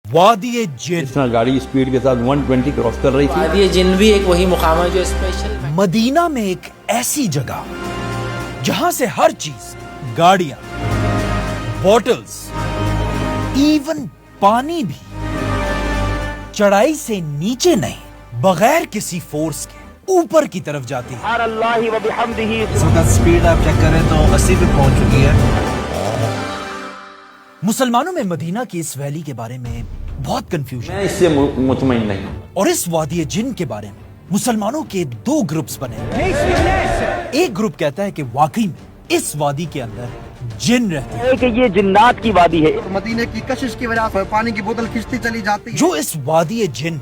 वादी जिन। इस तरह गाड़ी स्पीड के साथ 120 क्रॉस कर रही थी। वादी जिन भी एक वही मुकाम है जो स्पेशल मदीना में एक ऐसी जगह जहां से हर चीज, गाड़ियां, बॉटल्स, इवन पानी भी चढ़ाई से नीचे नहीं, बगैर किसी फोर्स के ऊपर की तरफ जाती है। इस वक्त स्पीड आप चेक करें तो 80 पे पहुंच चुकी है। मुसलमानों में मदीना की इस वैली के बारे में बहुत कंफ्यूजन मैं इससे मुतमईन नहीं हूं। और इस वादी जिन के बारे में मुसलमानों के दो ग्रुप्स बने। एक ग्रुप कहता है कि वाकई में इस वादी के अंदर जिन रहते हैं, कि ये जिन्नात की वादी है। मदीने की कशिश की वजह से पानी की बोतल खिंचती चली जाती है। जो इस वादी जिन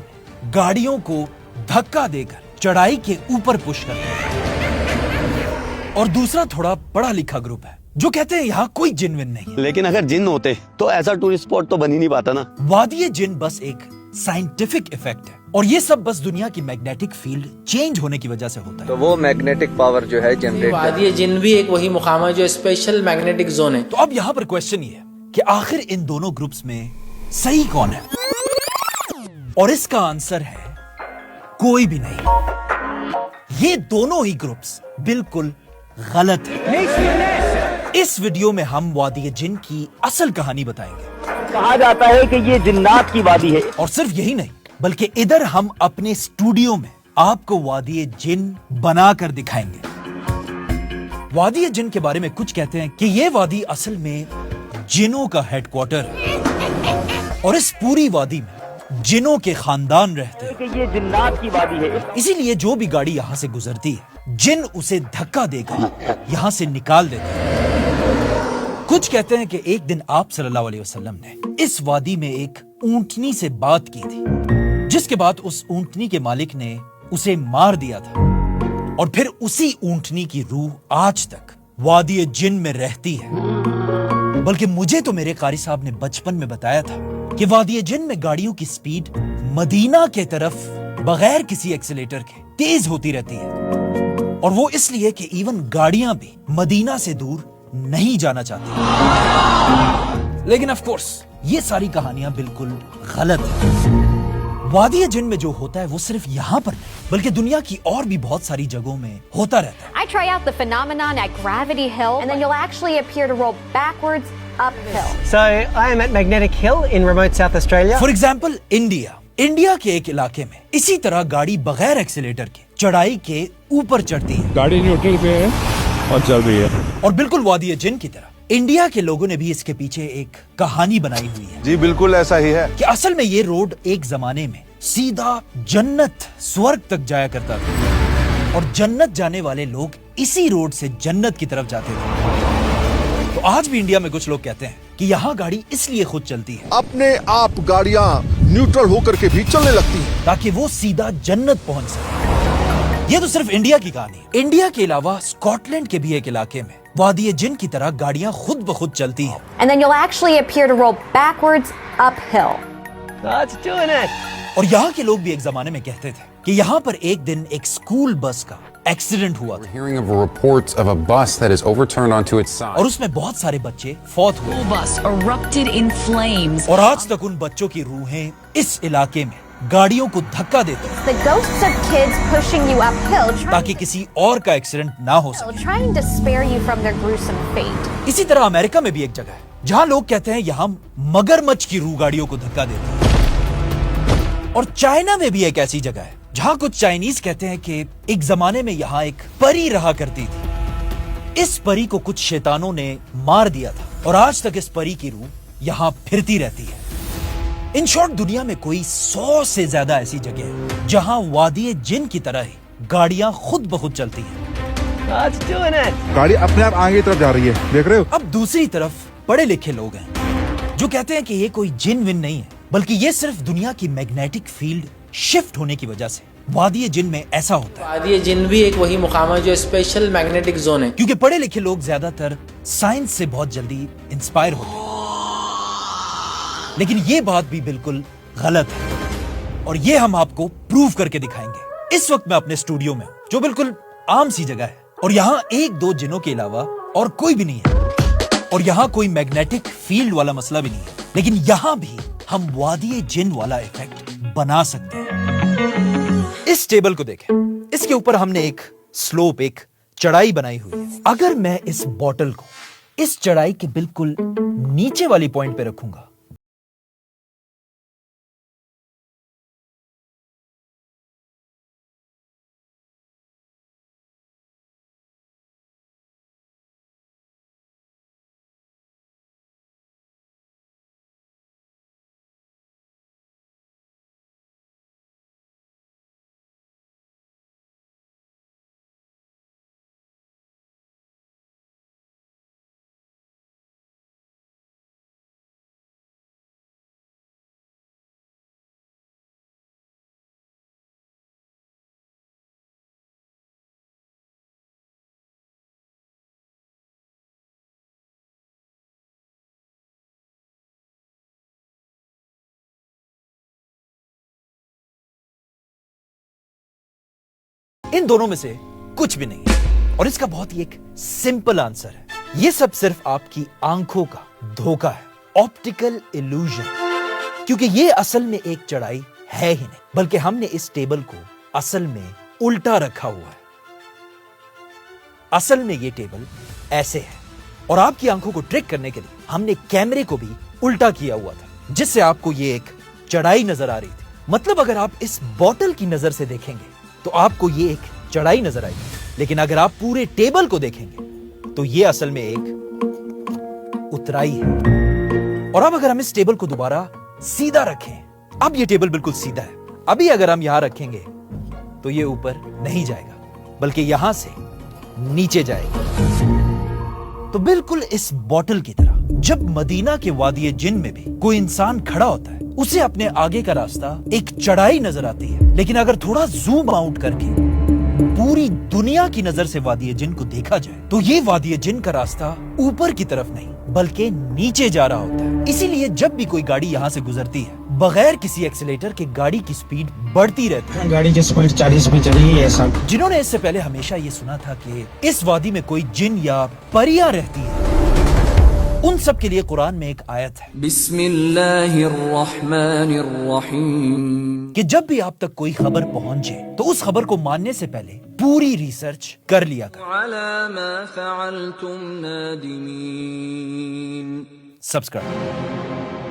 गाड़ियों को धक्का देकर चढ़ाई के ऊपर पुश करते हैं। और दूसरा थोड़ा पढ़ा लिखा ग्रुप है जो कहते हैं यहाँ कोई जिन विन नहीं है। लेकिन अगर जिन होते तो ऐसा टूरिस्ट स्पॉट तो बन ही नहीं पाता ना। वादी जिन बस एक साइंटिफिक इफेक्ट है और ये सब बस दुनिया की मैग्नेटिक फील्ड चेंज होने की वजह से होता है। तो वो मैग्नेटिक पावर जो है जनरेट वादी जिन भी एक वही मुकाम है जो स्पेशल मैग्नेटिक जोन है। तो अब यहाँ पर क्वेश्चन ये है कि आखिर इन दोनों ग्रुप्स में सही कौन है? और इसका आंसर है कोई भी नहीं। ये दोनों ही ग्रुप्स बिल्कुल गलत है। इस वीडियो में हम वादी जिन की असल कहानी बताएंगे। कहा जाता है कि ये जिन्नात की वादी है। और सिर्फ यही नहीं बल्कि इधर हम अपने स्टूडियो में आपको वादी जिन बनाकर दिखाएंगे। वादी जिन के बारे में कुछ कहते हैं कि ये वादी असल में जिनों का हेडक्वार्टर है और इस पूरी वादी में जिनों के खानदान रहते हैं। कि ये जिन्नात की वादी है। इसीलिए जो भी गाड़ी यहाँ से गुजरती है जिन उसे धक्का देकर यहाँ से निकाल देते हैं। कुछ कहते हैं कि एक दिन आप सल्लल्लाहु अलैहि वसल्लम ने इस वादी में एक ऊंटनी से बात की थी, जिसके बाद उस ऊंटनी के मालिक ने उसे मार दिया था और फिर उसी ऊंटनी की रूह आज तक वादी जिन में रहती है। बल्कि मुझे तो मेरे कारी साहब ने बचपन में बताया था कि वादी जिन में गाड़ियों की स्पीड मदीना के तरफ बगैर किसी एक्सीलेटर के तेज होती रहती है और वो इसलिए कि इवन गाड़ियां भी मदीना से दूर नहीं जाना चाहती। लेकिन ऑफ कोर्स ये सारी कहानियां बिल्कुल गलत है। वादी जिन में जो होता है वो सिर्फ यहाँ पर नहीं बल्कि दुनिया की और भी बहुत सारी जगहों में होता रहता है। I try out the phenomenon at Gravity Hill, and then you'll actually appear to roll backwards uphill. So I am at Magnetic Hill in remote South Australia. For example India के एक इलाके में इसी तरह गाड़ी बगैर एक्सीलेटर के चढ़ाई के ऊपर चढ़ती है। गाड़ी न्यूट्रल पे है और चल रही है। और बिल्कुल वादी जिन की तरह इंडिया के लोगों ने भी इसके पीछे एक कहानी बनाई हुई है। जी बिल्कुल ऐसा ही है कि असल में ये रोड एक जमाने में सीधा जन्नत स्वर्ग तक जाया करता था और जन्नत जाने वाले लोग इसी रोड से जन्नत की तरफ जाते थे। तो आज भी इंडिया में कुछ लोग कहते हैं कि यहाँ गाड़ी इसलिए खुद चलती है अपने आप गाड़ियां न्यूट्रल होकर के भी चलने लगती हैं ताकि वो सीधा जन्नत पहुंच सके। ये तो सिर्फ इंडिया की कहानी है। इंडिया के अलावा स्कॉटलैंड के भी एक इलाके में वादी जिन की तरह गाड़ियां खुद ब खुद चलती हैं। And then you'll actually appear to roll backwards uphill. That's doing it. और यहाँ के लोग भी एक जमाने में कहते थे कि यहाँ पर एक दिन एक स्कूल बस का एक्सीडेंट हुआ था Hearing of reports of a bus that is overturned onto its side. और उसमें बहुत सारे बच्चे फौत हुए। bus erupted in flames. और आज तक उन बच्चों की रूहें इस इलाके में गाड़ियों को धक्का देती हैं The ghosts of kids pushing you uphill, ताकि किसी और का एक्सीडेंट ना हो सके। trying to spare you from their gruesome fate. इसी तरह अमेरिका में भी एक जगह है जहाँ लोग कहते हैं यहाँ मगरमच्छ की रूह गाड़ियों को धक्का देती है। और चाइना में भी एक ऐसी जगह है जहाँ कुछ चाइनीज कहते हैं कि एक जमाने में यहाँ एक परी रहा करती थी। इस परी को कुछ शैतानों ने मार दिया था और आज तक इस परी की रूह यहाँ फिरती रहती है। इन शॉर्ट दुनिया में कोई 100 से ज्यादा ऐसी जगह है जहाँ वादी जिन की तरह ही गाड़ियां खुद ब खुद चलती हैं। That's doing it. गाड़ी अपने आप आगे की तरफ जा रही है, देख रहे हो? अब दूसरी तरफ पढ़े लिखे लोग हैं जो कहते हैं कि ये कोई जिन विन नहीं है बल्कि ये सिर्फ दुनिया की मैग्नेटिक फील्ड शिफ्ट होने की वजह से वादी जिन में ऐसा होता है। वादी जिन भी एक वही मुकाम है जो स्पेशल मैग्नेटिक जोन है। क्योंकि पढ़े लिखे लोग ज्यादातर साइंस से बहुत जल्दी इंस्पायर होते हैं। लेकिन ये बात भी बिल्कुल गलत है और ये हम आपको प्रूव करके दिखाएंगे। इस वक्त मैं अपने स्टूडियो में जो बिल्कुल आम सी जगह है और यहाँ एक दो जिनों के अलावा और कोई भी नहीं है और यहाँ कोई मैग्नेटिक फील्ड वाला मसला भी नहीं है। लेकिन यहाँ भी ہم وادی جن والا ایفیکٹ بنا سکتے ہیں. اس ٹیبل کو دیکھیں, اس کے اوپر ہم نے ایک سلوپ, ایک چڑھائی بنائی ہوئی ہے. اگر میں اس بوٹل کو اس چڑھائی کے بالکل نیچے والی پوائنٹ پہ رکھوں گا, ان دونوں میں سے کچھ بھی نہیں ہے. اور اس کا بہت ہی ایک سمپل آنسر ہے, یہ سب صرف آپ کی آنکھوں کا دھوکہ ہے, آپٹیکل ایلوژن. کیونکہ یہ اصل میں ایک چڑھائی ہے ہی نہیں, بلکہ ہم نے اس ٹیبل کو اصل میں الٹا رکھا ہوا ہے. اصل میں یہ ٹیبل ایسے ہے, اور آپ کی آنکھوں کو ٹرک کرنے کے لیے ہم نے کیمرے کو بھی الٹا کیا ہوا تھا, جس سے آپ کو یہ ایک چڑھائی نظر آ رہی تھی. مطلب اگر آپ اس بوٹل کی نظر سے دیکھیں گے تو آپ کو یہ ایک چڑھائی نظر آئے گی, لیکن اگر آپ پورے ٹیبل کو دیکھیں گے تو یہ اصل میں ایک اترائی ہے. اور اب اگر ہم اس ٹیبل کو دوبارہ سیدھا رکھیں, اب یہ ٹیبل بالکل سیدھا ہے. ابھی اگر ہم یہاں رکھیں گے تو یہ اوپر نہیں جائے گا, بلکہ یہاں سے نیچے جائے گا. تو بالکل اس بوٹل کی طرح جب مدینہ کے وادی جن میں بھی کوئی انسان کھڑا ہوتا ہے, اسے اپنے آگے کا راستہ ایک چڑھائی نظر آتی ہے, لیکن اگر تھوڑا زوم آؤٹ کر کے پوری دنیا کی نظر سے وادی جن کو دیکھا جائے تو یہ وادی جن کا راستہ اوپر کی طرف نہیں بلکہ نیچے جا رہا ہوتا ہے. اسی لیے جب بھی کوئی گاڑی یہاں سے گزرتی ہے, بغیر کسی ایکسیلیٹر کے گاڑی کی سپیڈ بڑھتی رہتی ہے. گاڑی کی سپیڈ 40 پہ چلی ہے سب. جنہوں نے اس سے پہلے ہمیشہ یہ سنا تھا کہ اس وادی میں کوئی جن یا پریاں رہتی ہیں, ان سب کے لیے قرآن میں ایک آیت ہے, بسم اللہ الرحمن الرحیم, کہ جب بھی آپ تک کوئی خبر پہنچے تو اس خبر کو ماننے سے پہلے پوری ریسرچ کر لیا کر. علی ما فعلتم نادمین. سبسکرائب.